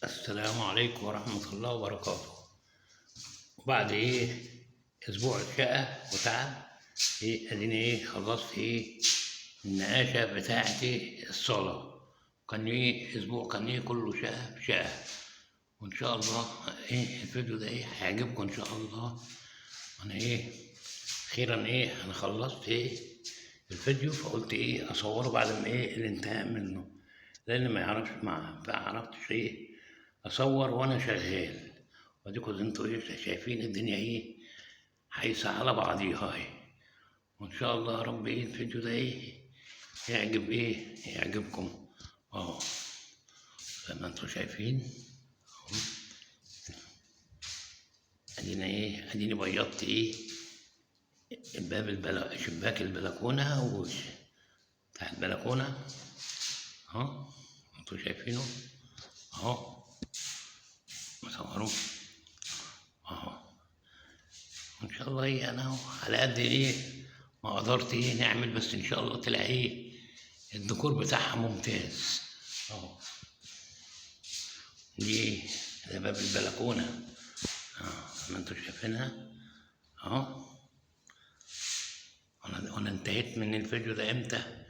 السلام عليكم ورحمة الله وبركاته. وبعد أسبوع شقة وتعب، أديني خلصت النقاشة بتاعة الصالة. كان أسبوع كان كله شقة في شقة. وإن شاء الله الفيديو ده هيعجبكم إن شاء الله. أنا أخيرا أنا خلصت الفيديو، فقلت أصوره بعد ما الانتهاء منه، لأن ما عرفتش أصور وأنا شغال. وأديكوا انتوا شايفين الدنيا حيسة على بعضيها وإن شاء الله يا رب الفيديو ده يعجبكم زي ما انتوا شايفين. اديني بيضت شباك البلكونة بتاع البلكونة انتوا شايفينه مصوروه ان شاء الله. انا على قد ما قدرت نعمل، بس ان شاء الله تلاقي الديكور بتاعها ممتاز. ده باب البلكونة ما انتوا شايفينها وانا انتهيت من الفيديو ده امتى؟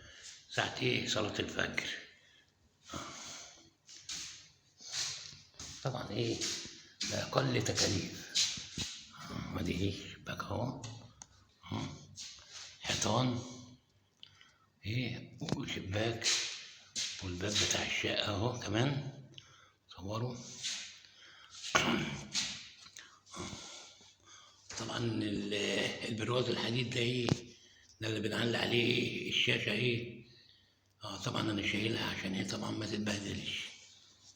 ساعة صلاة الفجر. طبعا بأقل تكاليف. ادي شباك حيطان وشباك، والباب بتاع الشقة كمان صوروا. طبعا البرواز الحديد ده اللي بنعلق عليه الشاشة طبعا انا شايلها عشان طبعا ما تتبهدلش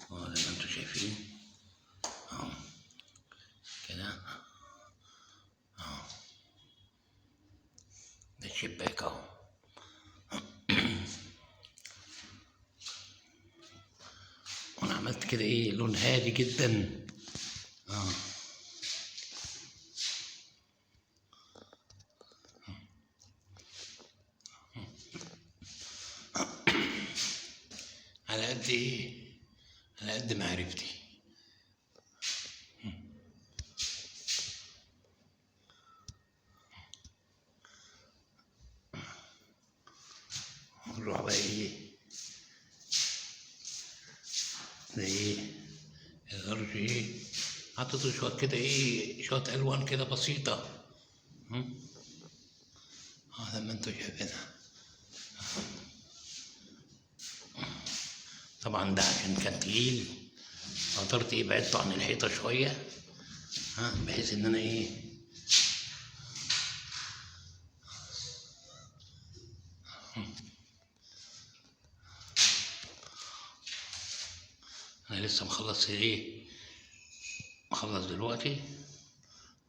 زي ما انتوا شايفين كده. ده الشباك وانا عملت كده لون هادي جدا على قد على قد معرفتي. نروح بقى ده الغرج حطيته شوية كده شوية ألوان كده بسيطة زي ما انتوا شايفينها. طبعا ده عشان كان تقيل، قدرت بعدته عن الحيطة شوية بحيث ان انا انا لسه مخلص دلوقتي،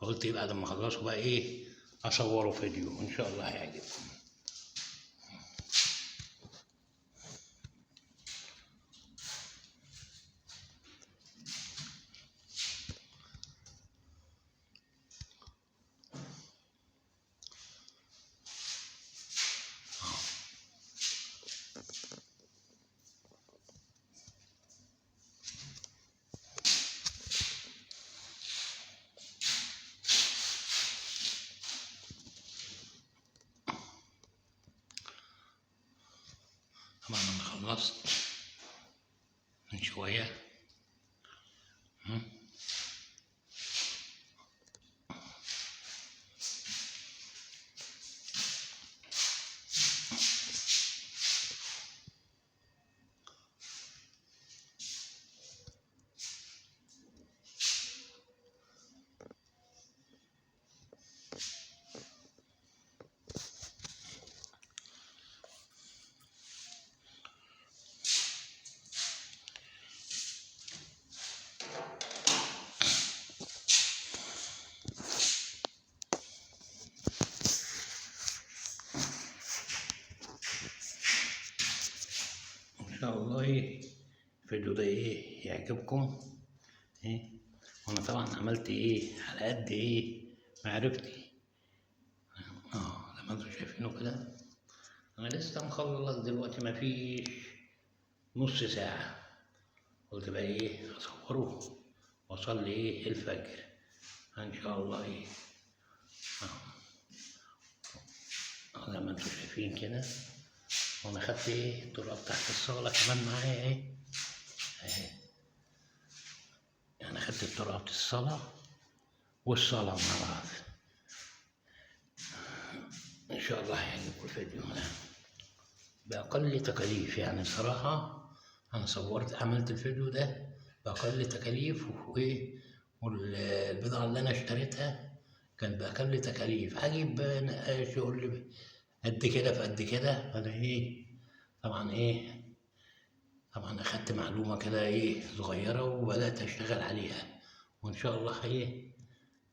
وقلت بعد ما اخلصه بقى اصوره فيديو ان شاء الله هيعجبكم. طبعا انا خلصت من شوية ان شاء الله الفيديو ده يعجبكم. وانا طبعا عملت على قد معرفتي زي ما انتوا شايفينه كده. انا لسه مخلص دلوقتي، ما فيش نص ساعة قلت بقى ايه اصوره واصلي ايه الفجر ان شاء الله ايه. زي ما انتم شايفين كده، وانا خدت ايه التراب تحت الصالة كمان معايا ايه اهي. يعني خدت التراب الصلاة والصلاة مع بعض. ان شاء الله هيعجبكم الفيديو ده بأقل تكاليف. يعني صراحة أنا عملت الفيديو ده بأقل تكاليف، والبضاعة اللي أنا اشتريتها كانت بأقل تكاليف. هجيب نقاش يقول لي قد كده في قد كده، فأنا إيه طبعا أخدت معلومة كده إيه صغيرة وبدأت أشتغل عليها، وإن شاء الله إيه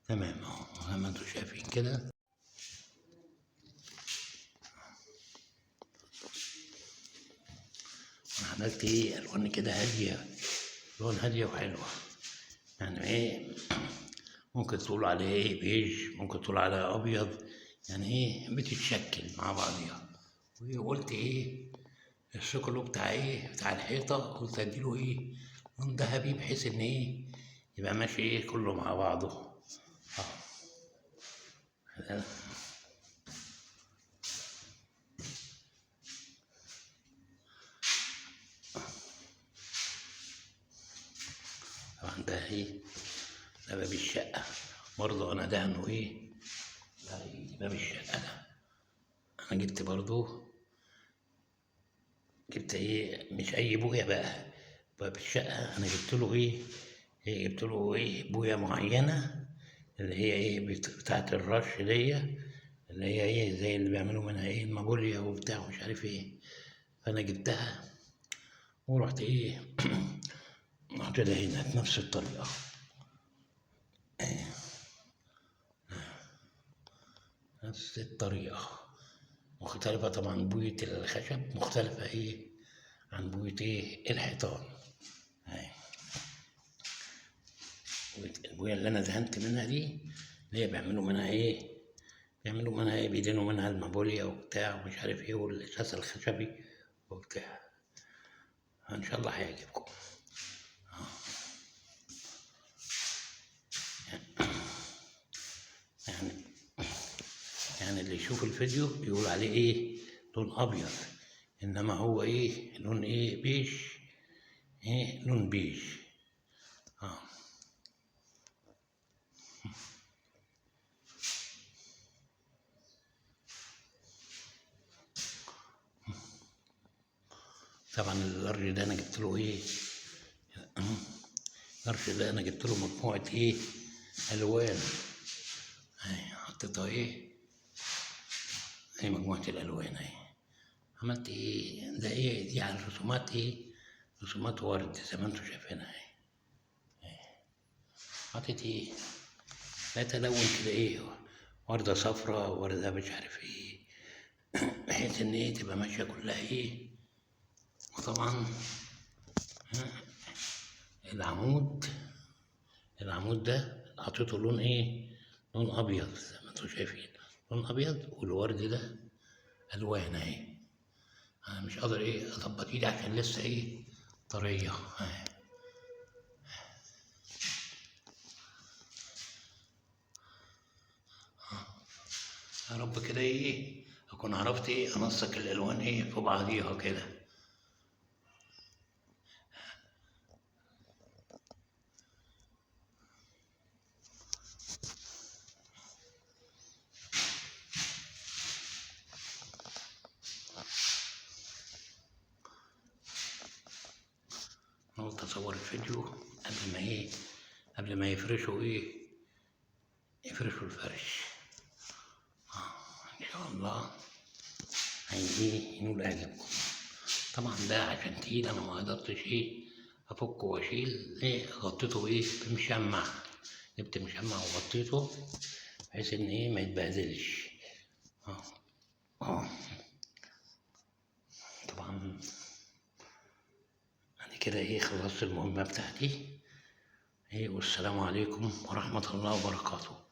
تمام أهو زي ما أنتم شايفين كده. أنا عملت إيه ألوان كده هادية، لون هادية وحلوة. يعني إيه ممكن تقولوا عليه إيه بيج، ممكن تقولوا عليه أبيض، يعني إيه بتتشكل مع بعضيها. وقلت إيه الشوكولو بتاع إيه بتاع الحيطة قلت أديله إيه لون ذهبي، بحيث إن إيه يبقى ماشي إيه كله مع بعضه. طبعا ده إيه ده باب الشقة برضه أنا دهنه إيه باب الشقة ده. أنا جبت ايه مش اي بويا بقى. باب الشقة انا جبت له ايه بويا معينة، اللي هي ايه بتاعت الرش دي، اللي هي ايه زي اللي بيعملوا منها ايه المابوليا وبتاع ومش عارف ايه. فانا جبتها ورحت ايه رحت دهنها بنفس الطريقة. نفس الطريقة مختلفة طبعا. بوية الخشب مختلفة ايه عن بوية ايه الحيطان. البوية اللي انا دهنت منها دي اللي هي بيعملوا منها ايه بيدينوا منها المابوليا وبتاع ومش عارف ايه والاساس الخشبي وبتاع. ان شاء الله هيعجبكم. يعني يعني اللي يشوف الفيديو يقول عليه ايه لون ابيض، انما هو ايه لون ايه بيج، ايه لون بيج. طبعا القرش ده انا جبت له ايه القرش ده انا جبت له مجموعة ايه الوان. حطيتها ايه هي مجموعة الالوان اهي. عملت ايه ده ايه دي على الرسومات رسومات ورد زي ما انتم شايفينها اهي. حطيت ايه بقيت الون كده ايه وردة صفراء وردة مش عارف ايه، بحيث ان ايه تبقى ماشية كلها ايه. وطبعا العمود ده حطيته لون ايه لون ابيض زي ما انتم شايفين، لون ابيض. والورد ده الوان اهي. انا مش قادر ايه اظبط ايدي عشان لسه ايه طريه اهي. يا رب كده ايه اكون عرفت ايه انسق الالوان ايه في بعضيها كده. قلت اصور الفيديو قبل ما يفرشوا يفرشوا الفرش. ان شاء الله ينول اعجابكم. طبعا ده عشان تقيل انا ما قدرتش افكه واشيل غطيته بمشمع. جبت مشمع وغطيته بحيث ان ما يتبهدلش. طبعا انا كده خلصت المهمة بتاعتي والسلام عليكم ورحمة الله وبركاته.